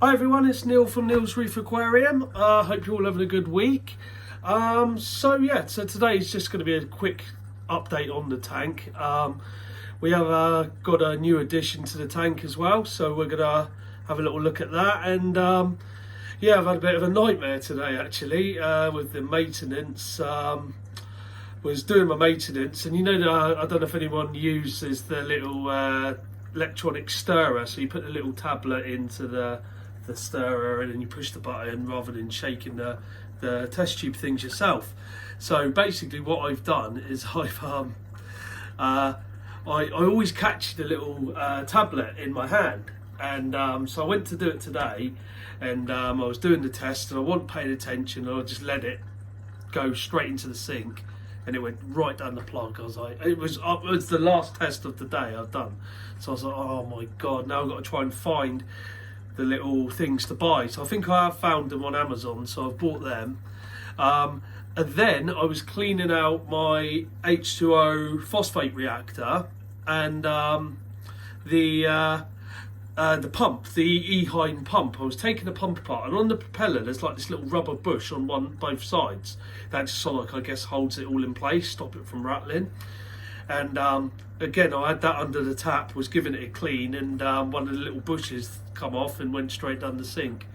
Hi everyone, it's Neil from Neil's Reef Aquarium. Hope you're all having a good week. So today's just going to be a quick update on the tank. We have got a new addition to the tank as well, so we're going to have a little look at that. And I've had a bit of a nightmare today actually with the maintenance. Was doing my maintenance, and I don't know if anyone uses the little electronic stirrer. So you put the little tablet into the stirrer and then you push the button rather than shaking the test tube things yourself. So basically what I've done is I always catch the little tablet in my hand, and so I went to do it today, and I was doing the test and I wasn't paying attention, and I just let it go straight into the sink and it went right down the plug. I was like, it was the last test of the day I've done, so I was like, oh my god, now I've got to try and find the little things to buy. So I think I have found them on Amazon, so I've bought them. And then I was cleaning out my H2O phosphate reactor and the pump, the Ehine pump. I was taking the pump apart, and on the propeller there's like this little rubber bush on both sides that just sort of I guess holds it all in place, stop it from rattling. And again, I had that under the tap, was giving it a clean, and one of the little bushes come off and went straight down the sink.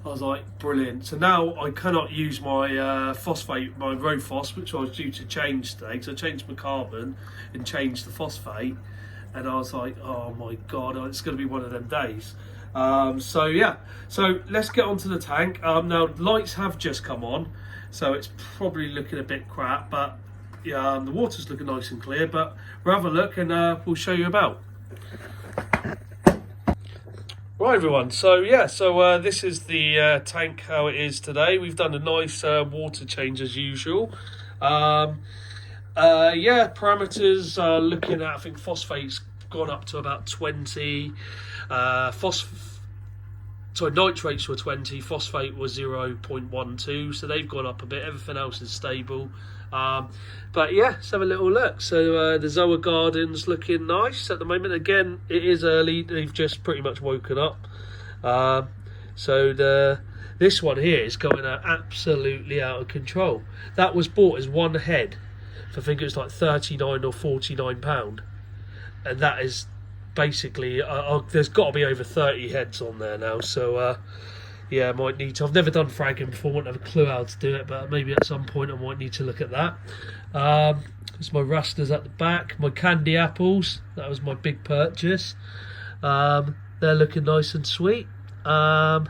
I was like, brilliant. So now I cannot use my phosphate, my Rophos, which I was due to change today, because I changed my carbon and changed the phosphate, and I was like, oh my god, it's going to be one of them days. So let's get onto the tank. Now lights have just come on, so it's probably looking a bit crap, but the water's looking nice and clear. But we'll have a look and we'll show you about. Right everyone, so this is the tank, how it is today. We've done a nice water change as usual. Parameters looking at, I think phosphate's gone up to about 20. Nitrates were 20, phosphate was 0.12, so they've gone up a bit. Everything else is stable. But yeah, let's have a little look. So the Zoa garden's looking nice at the moment. Again, it is early, they've just pretty much woken up. This one here is going absolutely out of control. That was bought as one head for, I think it was like £39 or £49, and that is basically there's got to be over 30 heads on there now. So I might need to. I've never done fragging before, won't have a clue how to do it, but maybe at some point I might need to look at that. There's my rasters at the back, my candy apples, that was my big purchase. They're looking nice and sweet. That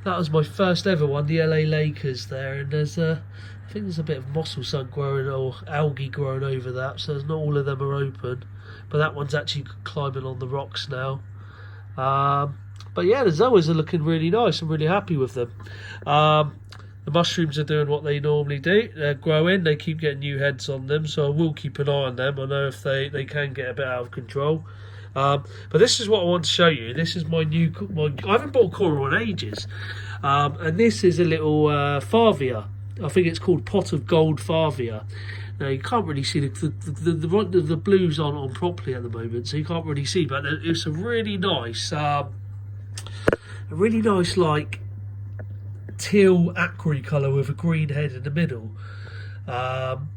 was my first ever one, the LA Lakers there, and there's I think there's a bit of mossel sunk growing or algae growing over that, so not all of them are open, but that one's actually climbing on the rocks now. But yeah, the Zoas are looking really nice. I'm really happy with them. The mushrooms are doing what they normally do. They're growing. They keep getting new heads on them, so I will keep an eye on them. I know if they can get a bit out of control. But this is what I want to show you. This is I haven't bought coral in ages. And this is a little Favia. I think it's called Pot of Gold Favia. Now you can't really see the blues aren't on properly at the moment, so you can't really see. But it's a really nice, like teal aqua colour with a green head in the middle, and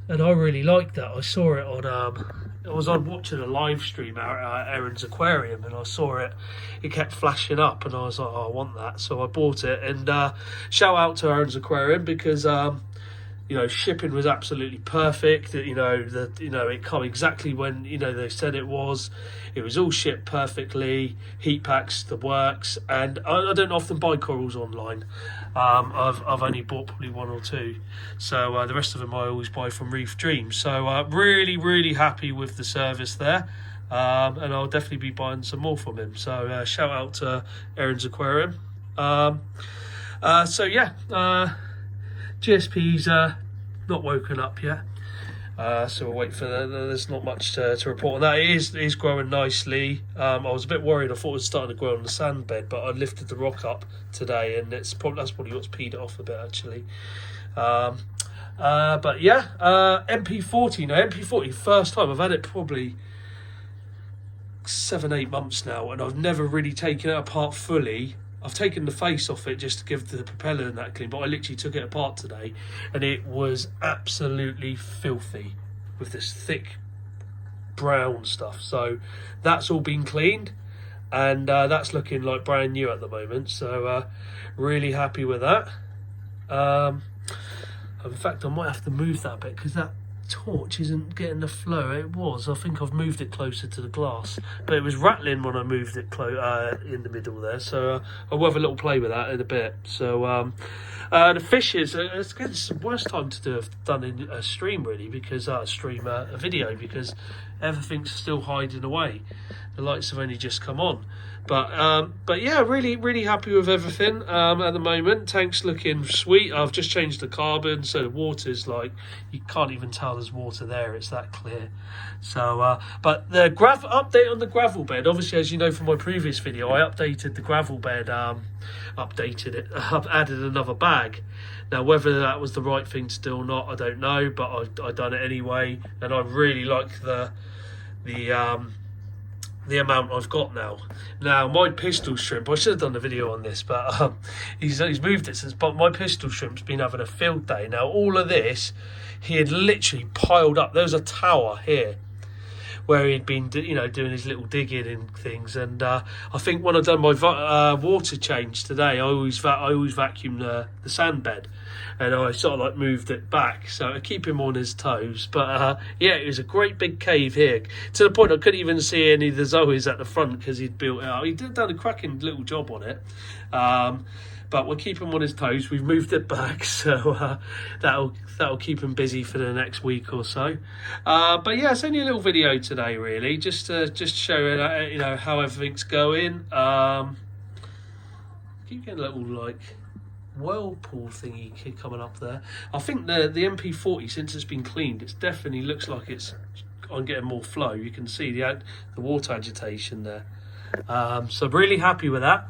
I really like that. I saw it on I was on watching a live stream at Erin's Aquarium, and I saw it kept flashing up, and I was like, oh, I want that, so I bought it. And shout out to Erin's Aquarium, because shipping was absolutely perfect. It come exactly when they said it was. It was all shipped perfectly, heat packs, the works. And I don't often buy corals online. I've only bought probably one or two, so the rest of them I always buy from Reef Dreams. So really happy with the service there, and I'll definitely be buying some more from him. So shout out to Erin's Aquarium. GSP's not woken up yet, so we'll wait for that. There's not much to report on that. It is growing nicely. I was a bit worried. I thought it was starting to grow on the sand bed, but I lifted the rock up today, and that's probably what's peed it off a bit actually. MP40. Now MP40, first time I've had it probably 7-8 months now, and I've never really taken it apart fully. I've taken the face off it just to give the propeller and that clean, but I literally took it apart today, and it was absolutely filthy with this thick brown stuff. So that's all been cleaned, and that's looking like brand new at the moment. So really happy with that. In fact, I might have to move that a bit because that torch isn't getting the flow. I think I've moved it closer to the glass, but it was rattling when I moved it in the middle there. So I'll have a little play with that in a bit. So the fishes, it's the worst time to have done in a stream really, because a video, because everything's still hiding away. The lights have only just come on. But yeah, really happy with everything at the moment. Tank's looking sweet. I've just changed the carbon, so the water's like, you can't even tell there's water there, it's that clear. So but the update on the gravel bed, obviously, as you know from my previous video, I updated the gravel bed, updated it, I've added another bag. Now whether that was the right thing to do or not, I don't know, but I've done it anyway, and I really like the amount I've got now. Now my pistol shrimp, I should have done a video on this, but he's moved it since. But my pistol shrimp's been having a field day. Now all of this, he had literally piled up. There was a tower here where he'd been, doing his little digging and things. And I think when I've done my water change today, I always vacuum the sand bed, and I sort of like moved it back so to keep him on his toes. But yeah, it was a great big cave here, to the point I couldn't even see any of the zoes at the front because he'd built it out. He done a cracking little job on it. But we'll keep him on his toes. We've moved it back, so that'll keep him busy for the next week or so. But yeah, it's only a little video today, really, just showing how everything's going. Keep getting a little like whirlpool thingy coming up there. I think the MP40, since it's been cleaned, it definitely looks like it's on getting more flow. You can see the water agitation there. So really happy with that.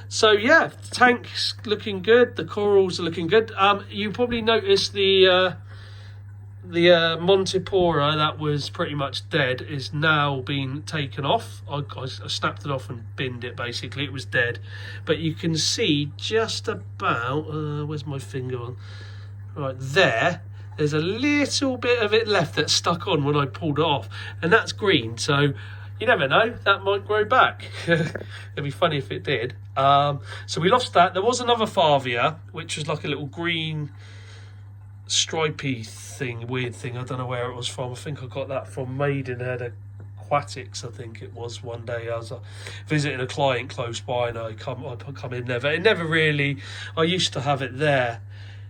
So yeah, tank's looking good, the corals are looking good. You probably noticed the Montipora that was pretty much dead is now being taken off. I snapped it off and binned it, basically. It was dead, but you can see just about where's my finger on, right there, there's a little bit of it left that's stuck on when I pulled it off, and that's green, so you never know, that might grow back. It'd be funny if it did. So we lost that. There was another Favia, which was like a little green stripy thing, weird thing. I don't know where it was from. I think I got that from Maidenhead Aquatics, I think it was. One day I was visiting a client close by, and I come in there. But it never really, I used to have it there.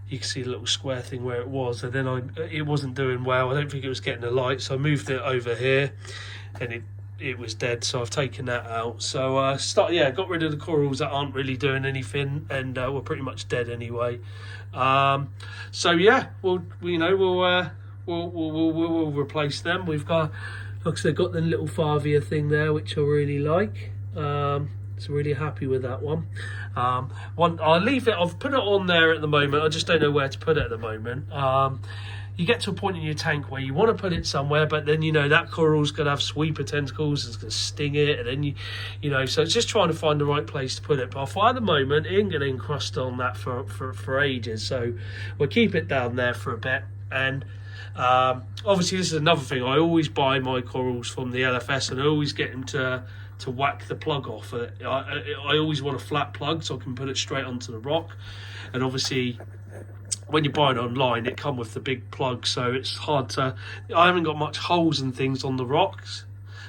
You can see the little square thing where it was, and then it wasn't doing well. I don't think it was getting the light, so I moved it over here, and it was dead, so I've taken that out. So got rid of the corals that aren't really doing anything, and were pretty much dead anyway. So yeah, we'll replace them. We've got, like I said, got the little Favia thing there, which I really like. So really happy with that one. I'll leave it. I've put it on there at the moment. I just don't know where to put it at the moment. You get to a point in your tank where you want to put it somewhere, but then that coral's going to have sweeper tentacles, it's going to sting it, and then so it's just trying to find the right place to put it. But I thought at the moment it ain't going to encrust on that for ages, so we'll keep it down there for a bit. And obviously this is another thing, I always buy my corals from the LFS, and I always get them to whack the plug off. I always want a flat plug so I can put it straight onto the rock, and obviously when you're buying online, it come with the big plug, so it's hard to. I haven't got much holes and things on the rocks,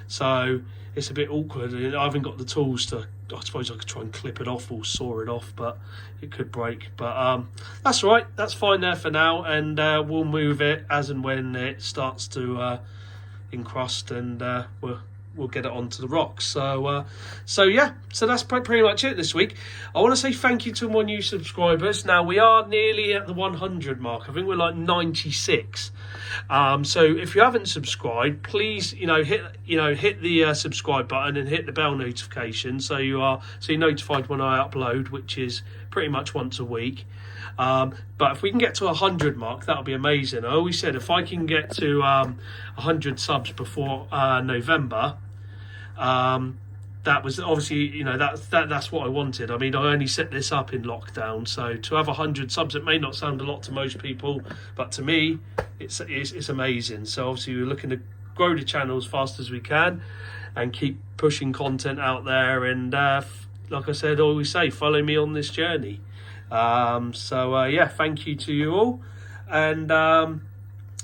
so it's a bit awkward. I haven't got the tools to. I suppose I could try and clip it off or saw it off, but it could break. But that's all right. That's fine there for now, and we'll move it as and when it starts to encrust, and we'll get it onto the rocks. So yeah, so that's pretty much it this week. I want to say thank you to my new subscribers. Now we are nearly at the 100 mark. I think we're like 96. So if you haven't subscribed, please hit the subscribe button and hit the bell notification so you're notified when I upload, which is pretty much once a week. But if we can get to 100 mark, that'll be amazing. I always said if I can get to 100 subs before November, That was obviously, you know, that's what I wanted. I mean, I only set this up in lockdown, so to have 100 subs, it may not sound a lot to most people, but to me, it's amazing. So obviously, we're looking to grow the channel as fast as we can, and keep pushing content out there. And like I said, I always say, follow me on this journey. Yeah, thank you to you all, and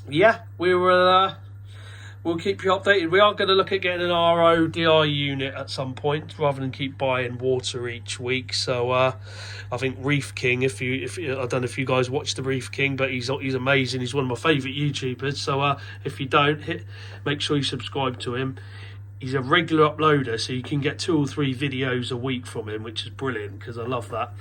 yeah, we'll keep you updated. We are going to look at getting an RODI unit at some point, rather than keep buying water each week. So I think Reef King, if I don't know if you guys watch the Reef King, but he's amazing. He's one of my favourite YouTubers. So if you don't, make sure you subscribe to him. He's a regular uploader, so you can get 2 or 3 videos a week from him, which is brilliant because I love that.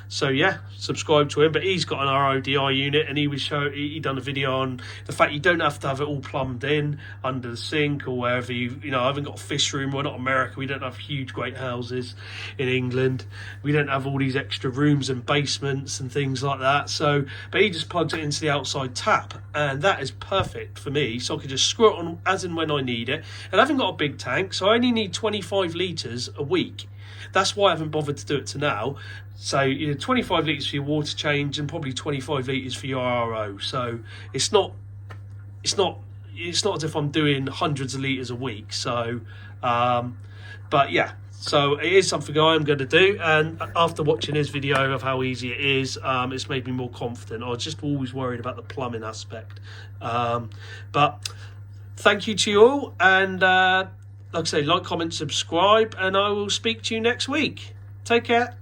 So yeah, subscribe to him. But he's got an RODI unit, and he done a video on the fact you don't have to have it all plumbed in under the sink or wherever you know. I haven't got a fish room. We're not America. We don't have huge, great houses in England. We don't have all these extra rooms and basements and things like that. So, but he just plugs it into the outside tap, and that is perfect for me. So I can just screw it on as and when I need it. And I haven't got a big tank, so I only need 25 litres a week. That's why I haven't bothered to do it to now. So 25 litres for your water change, and probably 25 litres for your RO. So it's not as if I'm doing hundreds of litres a week. So but yeah, so it is something I am going to do, and after watching his video of how easy it is, it's made me more confident. I was just always worried about the plumbing aspect, but thank you to you all, and like I say, like, comment, subscribe, and I will speak to you next week. Take care.